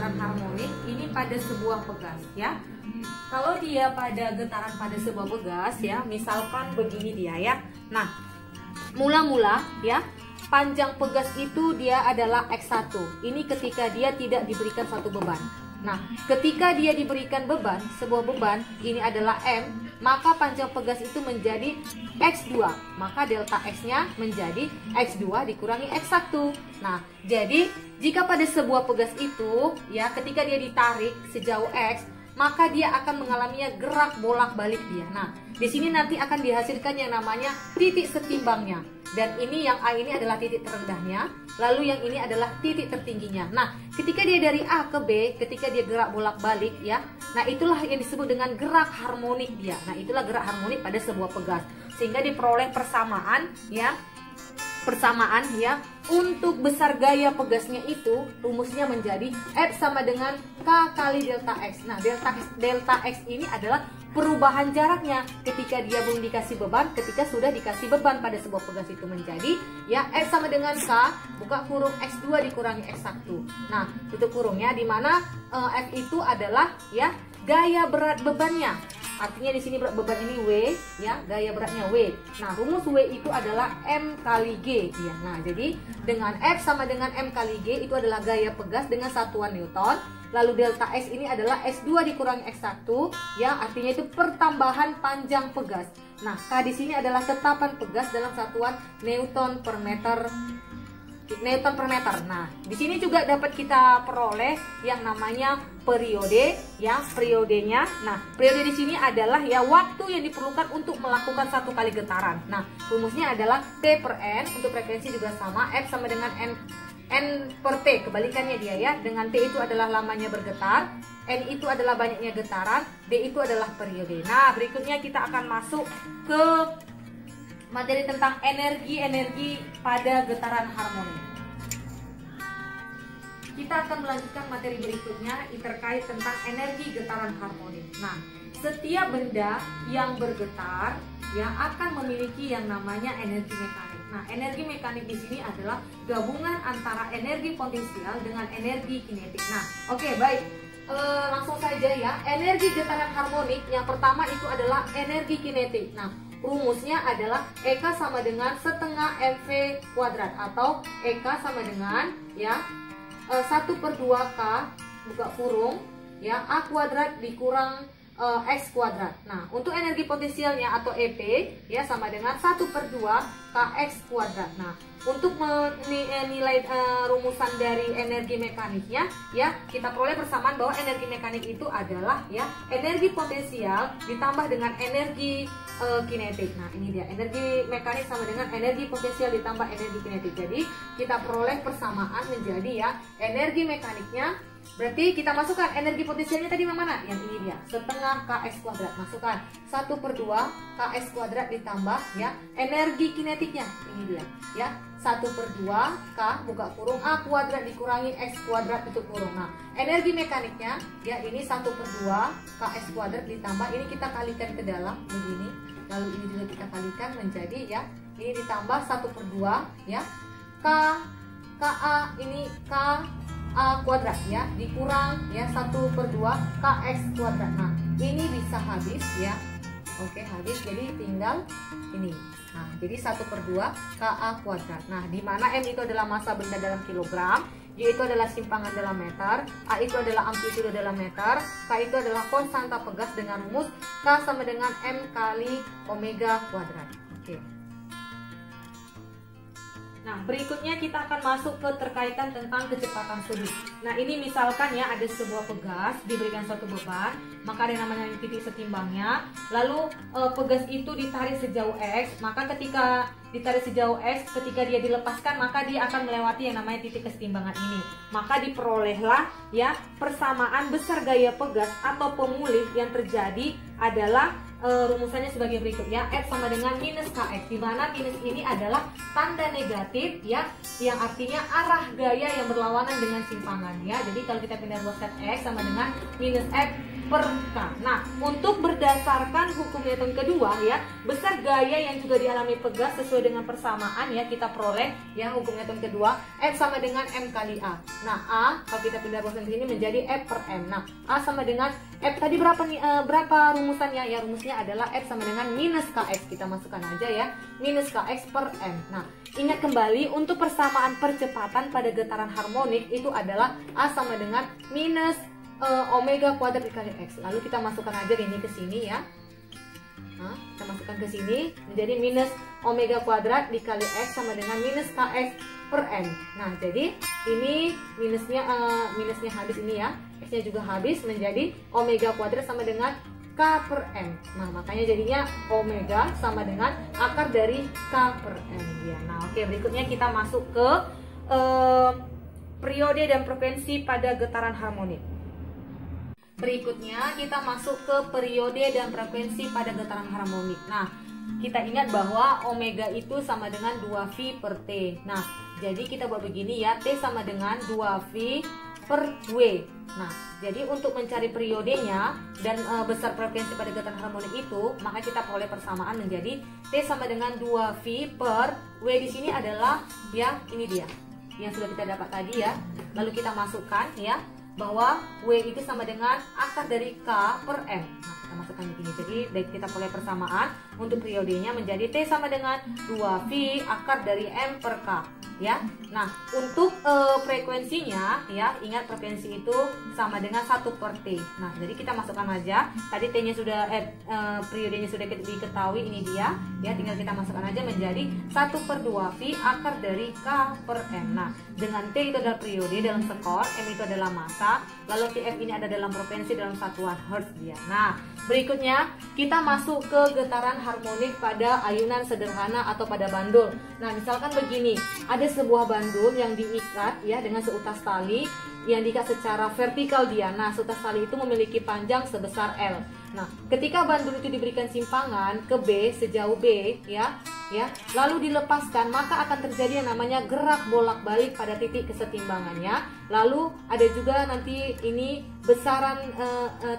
getaran harmonik ini pada sebuah pegas ya. Kalau dia pada getaran pada sebuah pegas ya, misalkan begini dia ya. Nah, mula-mula ya, panjang pegas itu dia adalah X1. Ini ketika dia tidak diberikan satu beban. Nah, ketika dia diberikan beban, sebuah beban, ini adalah M, maka panjang pegas itu menjadi X2. Maka delta X-nya menjadi X2 dikurangi X1. Nah, jadi jika pada sebuah pegas itu, ya, ketika dia ditarik sejauh X, maka dia akan mengalaminya gerak bolak-balik dia. Nah, di sini nanti akan dihasilkan yang namanya titik setimbangnya. Dan ini yang A ini adalah titik terendahnya, lalu yang ini adalah titik tertingginya. Nah, ketika dia dari A ke B, ketika dia gerak bolak-balik ya, nah itulah yang disebut dengan gerak harmonik dia. Nah, itulah gerak harmonik pada sebuah pegas. Sehingga diperoleh persamaan ya. Persamaan ya, untuk besar gaya pegasnya itu rumusnya menjadi F sama dengan K kali delta X. Nah, delta X ini adalah perubahan jaraknya ketika dia belum dikasih beban, ketika sudah dikasih beban pada sebuah pegas itu menjadi ya F sama dengan K buka kurung X2 dikurangi X1. Nah, tutup kurungnya di mana F itu adalah ya gaya berat bebannya. Artinya di sini berat beban ini W ya, gaya beratnya W. Nah, rumus W itu adalah M kali G ya. Nah, jadi dengan F sama dengan M kali G itu adalah gaya pegas dengan satuan Newton. Lalu delta X ini adalah X2 dikurangi X1 ya, artinya itu pertambahan panjang pegas. Nah, K di sini adalah tetapan pegas dalam satuan Newton per meter. Nah, di sini juga dapat kita peroleh yang namanya periode ya, periodenya. Nah, periode di sini adalah ya waktu yang diperlukan untuk melakukan satu kali getaran. Nah, rumusnya adalah T per N, untuk frekuensi juga sama, F sama dengan N per T, kebalikannya dia ya. Dengan T itu adalah lamanya bergetar, N itu adalah banyaknya getaran, D itu adalah periode. Nah, berikutnya kita akan masuk ke materi tentang energi pada getaran harmonik. Kita akan melanjutkan materi berikutnya terkait tentang energi getaran harmonik. Nah, setiap benda yang bergetar ya akan memiliki yang namanya energi mekanik. Nah, energi mekanik di sini adalah gabungan antara energi potensial dengan energi kinetik. Nah, oke, baik. Langsung saja ya. Energi getaran harmonik yang pertama itu adalah energi kinetik. Nah, rumusnya adalah EK sama dengan setengah MV kuadrat atau EK sama dengan ya 1/2 K buka kurung ya A kuadrat dikurang X kuadrat. Nah, untuk energi potensialnya atau EP ya sama dengan 1/2 Kx kuadrat. Nah, untuk menilai rumusan dari energi mekaniknya ya, kita peroleh persamaan bahwa energi mekanik itu adalah ya energi potensial ditambah dengan energi kinetik. Nah, ini dia energi mekanik sama dengan energi potensial ditambah energi kinetik. Jadi kita peroleh persamaan menjadi ya energi mekaniknya. Berarti kita masukkan energi potensialnya tadi yang mana? Yang ini dia, setengah Kx kuadrat. Masukkan 1/2 Kx kuadrat ditambah ya energi kinetiknya. Ini dia ya 1/2 K buka kurung A kuadrat dikurangi X kuadrat tutup kurung. Nah, energi mekaniknya ya ini 1/2 Kx kuadrat ditambah ini kita kalikan ke dalam begini. Lalu ini juga kita kalikan menjadi ya ini ditambah 1/2 ya Ka ini K A kuadrat ya dikurang ya 1/2 Kx kuadrat. Nah, ini bisa habis ya. Oke, habis, jadi tinggal ini. Nah, jadi 1/2 Ka kuadrat. Nah, di mana M itu adalah massa benda dalam kilogram, G itu adalah simpangan dalam meter, A itu adalah amplitudo dalam meter, K itu adalah konstanta pegas dengan rumus K sama dengan M kali omega kuadrat. Oke. Nah, berikutnya kita akan masuk ke terkaitan tentang kecepatan sudut. Nah, ini misalkan ya ada sebuah pegas diberikan suatu beban, maka ada namanya titik setimbangnya. Lalu pegas itu ditarik sejauh X, maka ketika ditarik sejauh X, ketika dia dilepaskan maka dia akan melewati yang namanya titik kesetimbangan ini. Maka diperolehlah ya persamaan besar gaya pegas atau pemulih yang terjadi adalah rumusannya sebagai berikut ya, F sama dengan minus Kx, di mana minus ini adalah tanda negatif ya, yang artinya arah gaya yang berlawanan dengan simpangan ya. Jadi kalau kita pindah ruaskan X sama dengan minus F per K. Nah, untuk berdasarkan hukum Newton kedua ya, besar gaya yang juga dialami pegas sesuai sesuai dengan persamaan ya, kita peroleh ya hukum Newton kedua, F sama dengan M kali A. Nah, A kalau kita pindah rumuskan ke sini menjadi F per M. Nah, A sama dengan F tadi berapa nih, berapa rumusannya? Ya, rumusnya adalah F sama dengan minus Kx. Kita masukkan aja ya, minus Kx per M. Nah, ingat kembali untuk persamaan percepatan pada getaran harmonik itu adalah A sama dengan minus omega kuadrat dikali X. Lalu kita masukkan aja ini ke sini ya. Nah, kita masukkan ke sini menjadi minus omega kuadrat dikali X sama dengan minus Kx per M. Nah, jadi ini minusnya habis ini ya, X-nya juga habis menjadi omega kuadrat sama dengan K per M. Nah, makanya jadinya omega sama dengan akar dari K per M ya. Nah, oke, berikutnya kita masuk ke periode dan frekuensi pada getaran harmonik. Berikutnya kita masuk ke periode dan frekuensi pada getaran harmonik. Nah, kita ingat bahwa omega itu sama dengan 2V per T. Nah, jadi kita buat begini ya, T sama dengan 2V per W. Nah, jadi untuk mencari periodenya dan besar frekuensi pada getaran harmonik itu, maka kita peroleh persamaan menjadi T sama dengan 2V per W. Di sini adalah ya, ini dia yang sudah kita dapat tadi ya. Lalu kita masukkan ya, bahwa W itu sama dengan akar dari K per M. Nah, kita masukkan di sini. Jadi kita peroleh persamaan untuk periodenya menjadi T sama dengan 2V akar dari M per K ya. Nah, untuk frekuensinya ya, ingat frekuensi itu sama dengan 1 per T. Nah, jadi kita masukkan aja. Tadi T-nya sudah periodenya sudah diketahui, ini dia ya, tinggal kita masukkan aja menjadi 1 per 2V akar dari K per M. Nah, dengan T itu adalah periode dalam skor, M itu adalah massa, lalu TF ini ada dalam frekuensi dalam satuan Hertz dia. Nah, berikutnya kita masuk ke getaran harmonik pada ayunan sederhana atau pada bandul. Nah, misalkan begini, ada sebuah bandul yang diikat ya dengan seutas tali yang diikat secara vertikal dia. Nah, seutas tali itu memiliki panjang sebesar L. Nah, ketika bandul itu diberikan simpangan ke B sejauh B ya, lalu dilepaskan, maka akan terjadi yang namanya gerak bolak-balik pada titik kesetimbangannya. Lalu ada juga nanti ini besaran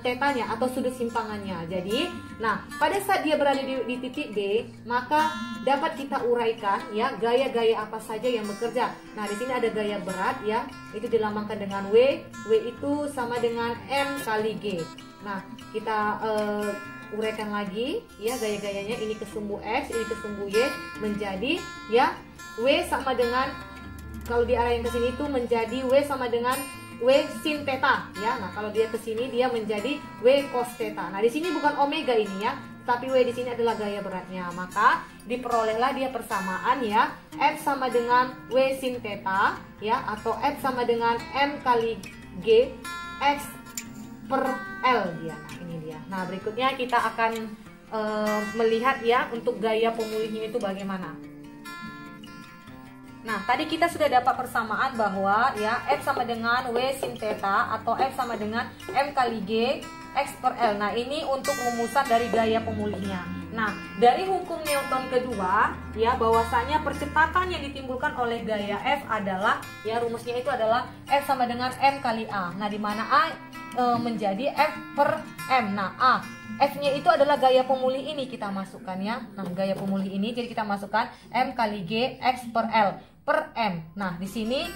tetanya atau sudut simpangannya. Jadi, nah pada saat dia berada di titik B, maka dapat kita uraikan ya gaya-gaya apa saja yang bekerja. Nah, di sini ada gaya berat ya, itu dilambangkan dengan W. W itu sama dengan M kali G. Nah, kita uraikan lagi ya gaya-gayanya, ini ke sumbu X, ini ke sumbu Y menjadi ya W sama dengan, kalau diarahin ke sini itu menjadi W sama dengan W sin theta ya. Nah, kalau dia ke sini dia menjadi W cos theta. Nah, di sini bukan omega ini ya, tapi W di sini adalah gaya beratnya. Maka diperolehlah dia persamaan ya, F sama dengan W sin theta ya, atau F sama dengan M kali G X per L dia. Nah, ini dia. Nah, berikutnya kita akan melihat ya untuk gaya pemulihnya itu bagaimana. Nah, tadi kita sudah dapat persamaan bahwa ya F sama dengan W sin theta atau F sama dengan M kali G X per L. Nah, ini untuk rumusan dari gaya pemulihnya. Nah, dari hukum Newton kedua ya, bahwasanya percepatan yang ditimbulkan oleh gaya F adalah ya, rumusnya itu adalah F sama dengan M kali A. Nah, di mana A menjadi F per M. Nah, F-nya itu adalah gaya pemulih ini kita masukkan ya. Nah, gaya pemulih ini jadi kita masukkan M kali G X per L per M. Nah, di sini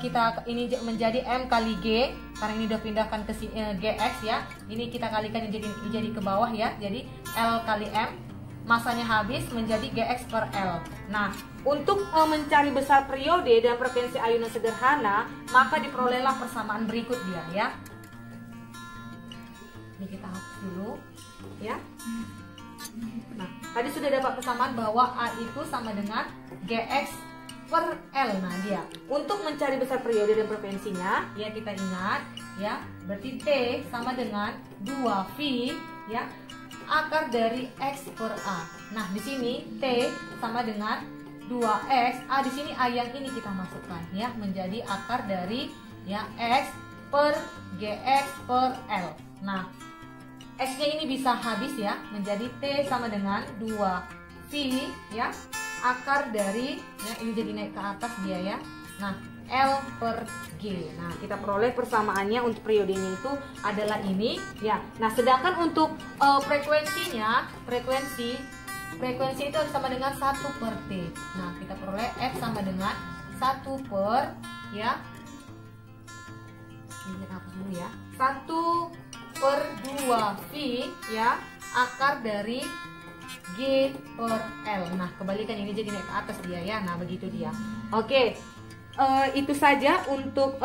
kita ini menjadi M kali G karena ini udah pindahkan ke GX ya. Ini kita kalikan jadi ke bawah ya. Jadi L kali M, masanya habis menjadi GX per L. Nah, untuk mencari besar periode dan frekuensi ayunan sederhana, maka diperolehlah persamaan berikut dia ya. Ini kita hapus dulu ya. Nah, tadi sudah dapat persamaan bahwa A itu sama dengan GX per L. Nah, dia untuk mencari besar periode dan frekuensinya ya, kita ingat ya, berarti T sama dengan 2V ya akar dari X per A. Nah, di sini T sama dengan 2X. Di sini A yang ini kita masukkan ya menjadi akar dari ya X per GX per L. Nah, X-nya ini bisa habis ya menjadi T sama dengan 2V ya akar dari ya, ini jadi naik ke atas dia ya. Nah, L per G. Nah, kita peroleh persamaannya untuk periodenya itu adalah ini ya. Nah, sedangkan untuk frekuensi frekuensi itu sama dengan 1 per T. Nah, kita peroleh F sama dengan 1 per, ya, ini kita hapus dulu ya, 1 per 2 V, ya, akar dari G per L. Nah, kebalikan ini jadi naik ke atas dia ya. Nah, begitu dia. Oke, itu saja untuk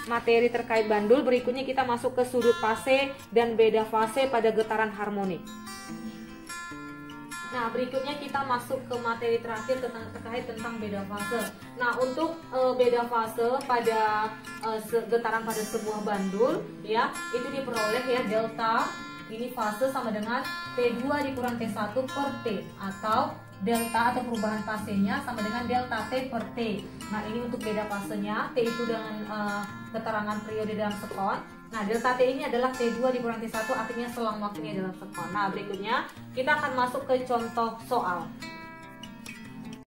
materi terkait bandul. Berikutnya kita masuk ke sudut fase dan beda fase pada getaran harmonik. Nah, berikutnya kita masuk ke materi terakhir terkait tentang beda fase. Nah, untuk beda fase pada getaran pada sebuah bandul, ya, itu diperoleh ya delta ini fase sama dengan T2 dikurang T1 per T, atau delta atau perubahan fasenya sama dengan delta T per T. Nah, ini untuk beda fasenya, T itu dengan keterangan periode dalam sekon. Nah, delta T ini adalah T2 dikurang T1, artinya selang waktunya dalam sekon. Nah, berikutnya kita akan masuk ke contoh soal.